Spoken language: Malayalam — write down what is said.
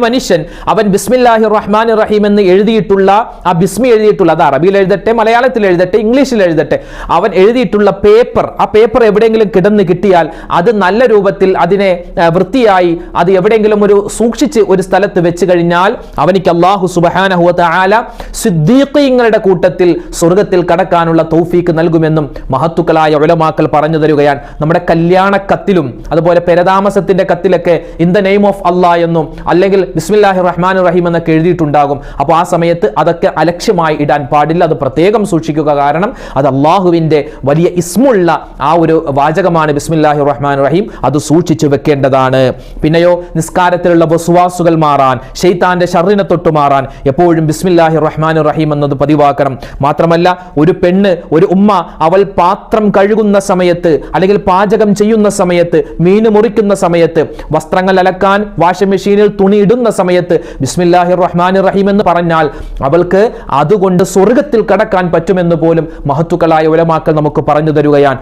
മനുഷ്യൻ അവൻ ബിസ്മില്ലാഹിർ റഹ്മാനിർ റഹീം എന്ന് എഴുതിയിട്ടുള്ള ആ ബിസ്മി എഴുതിയിട്ടുള്ള, അത് അറബിയിൽ എഴുതട്ടെ, മലയാളത്തിൽ എഴുതട്ടെ, ഇംഗ്ലീഷിൽ എഴുതട്ടെ, അവൻ എഴുതിയിട്ടുള്ള ആ പേപ്പർ എവിടെയെങ്കിലും കിടന്ന് കിട്ടിയാൽ അത് നല്ല രൂപത്തിൽ അതിനെ വൃത്തിയായി അത് എവിടെയെങ്കിലും സൂക്ഷിച്ച് ഒരു സ്ഥലത്ത് വെച്ച് കഴിഞ്ഞാൽ അവനിക്ക് അല്ലാഹു സുബ്ഹാനഹു വ തആല സിദ്ദീഖീങ്ങളുടെ കൂട്ടത്തിൽ സ്വർഗ്ഗത്തിൽ കടക്കാനുള്ള തൗഫീക്ക് നൽകുമെന്നും മഹത്തുക്കളായ ഉലമാക്കൾ പറഞ്ഞു തരുകയാണ്. നമ്മുടെ കല്യാണ കത്തിലും അതുപോലെ പെരതാമസത്തിന്റെ കത്തിലൊക്കെ ഇൻ ദ നെയിം ഓഫ് അല്ലാഹ് എന്നും അല്ലെങ്കിൽ ബിസ്മില്ലാഹിർ റഹ്മാനിർ റഹീം എന്നൊക്കെ എഴുതിയിട്ടുണ്ടാകും. അപ്പോൾ ആ സമയത്ത് അതൊക്കെ അലക്ഷ്യമായി ഇടാൻ പാടില്ല, അത് പ്രത്യേകം സൂക്ഷിക്കുക. കാരണം അത് അള്ളാഹുവിന്റെ വലിയ ഇസ്മുള്ള ആ ഒരു വാചകമാണ് ബിസ്മില്ലാഹിർ റഹ്മാനിർ റഹീം, അത് സൂക്ഷിച്ചു വെക്കേണ്ടതാണ്. പിന്നെയോ നിസ്കാരത്തിലുള്ള വസ്വാസുകൾ മാറാൻ, ശൈത്താന്റെ ശർറിനെ തൊട്ട് മാറാൻ എപ്പോഴും ബിസ്മില്ലാഹിർ റഹ്മാനിർ റഹീം എന്നത് പതിവാക്കണം. മാത്രമല്ല ഒരു പെണ്ണ്, ഒരു ഉമ്മ അവൾ പാത്രം കഴുകുന്ന സമയത്ത് അല്ലെങ്കിൽ പാചകം ചെയ്യുന്ന സമയത്ത്, മീൻ മുറിക്കുന്ന സമയത്ത്, വസ്ത്രങ്ങൾ അലക്കാൻ വാഷിംഗ് മെഷീനിൽ തുണി ഇടുന്ന സമയത്ത് ബിസ്മില്ലാഹിർ റഹ്മാനിർ റഹീം എന്ന് പറഞ്ഞാൽ അവൾക്ക് അതുകൊണ്ട് സ്വർഗ്ഗത്തിൽ കടക്കാൻ പറ്റുമെന്ന് പോലും മഹത്തുക്കളായ ഉലമാക്കൾ നമുക്ക് പറഞ്ഞു തരുകയാണ്.